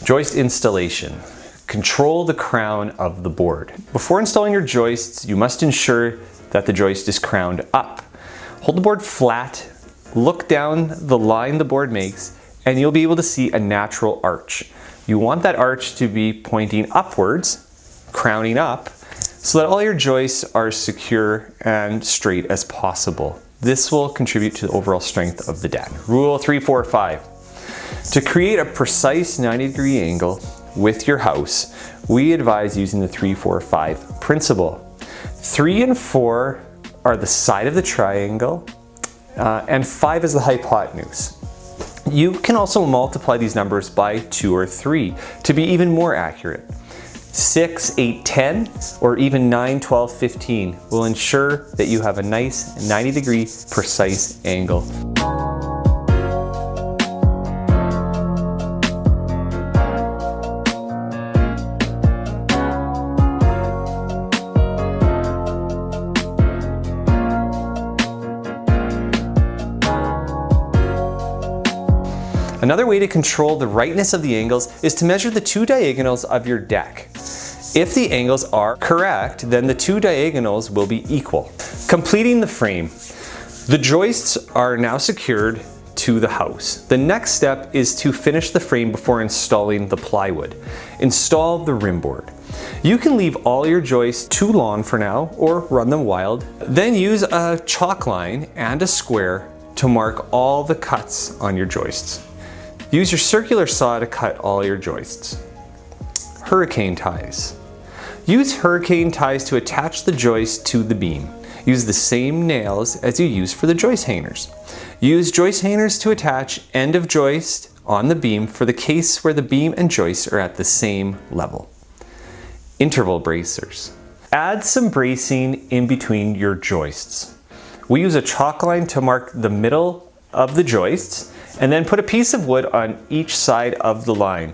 Joist installation. Control the crown of the board. Before installing your joists, you must ensure that the joist is crowned up. Hold the board flat, look down the line the board makes, and you'll be able to see a natural arch. You want that arch to be pointing upwards, crowning up, so that all your joists are secure and straight as possible. This will contribute to the overall strength of the deck. Rule 345. To create a precise 90-degree angle with your house, we advise using the 3-4-5 principle. 3 and 4 are the side of the triangle, and 5 is the hypotenuse. You can also multiply these numbers by 2 or 3 to be even more accurate. 6, 8, 10, or even 9, 12, 15 will ensure that you have a nice 90-degree precise angle. Another way to control the rightness of the angles is to measure the 2 diagonals of your deck. If the angles are correct, then the 2 diagonals will be equal. Completing the frame. The joists are now secured to the house. The next step is to finish the frame before installing the plywood. Install the rim board. You can leave all your joists too long for now or run them wild. Then use a chalk line and a square to mark all the cuts on your joists. Use your circular saw to cut all your joists. Hurricane ties. Use hurricane ties to attach the joist to the beam. Use the same nails as you use for the joist hangers. Use joist hangers to attach end of joist on the beam for the case where the beam and joist are at the same level. Interval bracers. Add some bracing in between your joists. We use a chalk line to mark the middle of the joists and then put a piece of wood on each side of the line.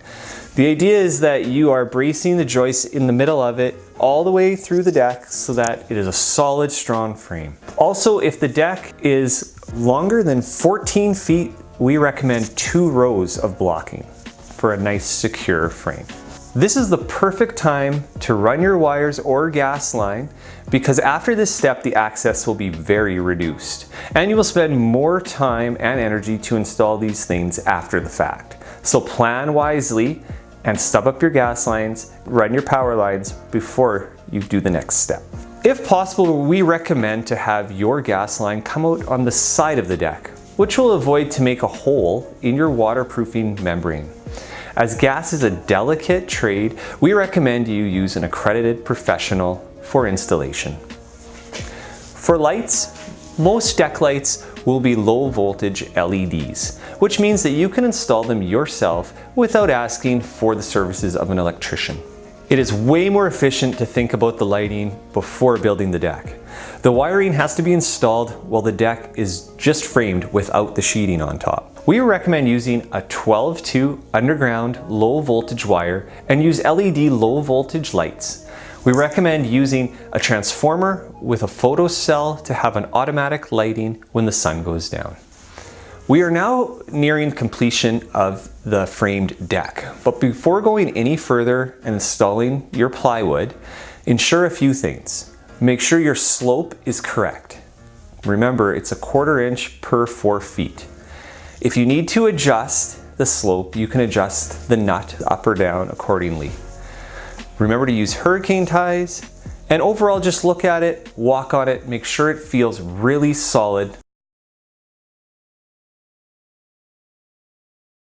The idea is that you are bracing the joist in the middle of it all the way through the deck so that it is a solid, strong frame. Also, if the deck is longer than 14 feet, we recommend 2 rows of blocking for a nice, secure frame. This is the perfect time to run your wires or gas line because after this step, the access will be very reduced and you will spend more time and energy to install these things after the fact. So plan wisely and stub up your gas lines, run your power lines before you do the next step. If possible, we recommend to have your gas line come out on the side of the deck, which will avoid to make a hole in your waterproofing membrane. As gas is a delicate trade, we recommend you use an accredited professional for installation. For lights, most deck lights will be low voltage LEDs, which means that you can install them yourself without asking for the services of an electrician. It is way more efficient to think about the lighting before building the deck. The wiring has to be installed while the deck is just framed without the sheeting on top. We recommend using a 12-2 underground low voltage wire and use LED low voltage lights. We recommend using a transformer with a photo cell to have an automatic lighting when the sun goes down. We are now nearing completion of the framed deck, but before going any further and installing your plywood, ensure a few things. Make sure your slope is correct. Remember, it's 1/4 inch per 4 feet. If you need to adjust the slope, you can adjust the nut up or down accordingly. Remember to use hurricane ties, and overall just look at it, walk on it, make sure it feels really solid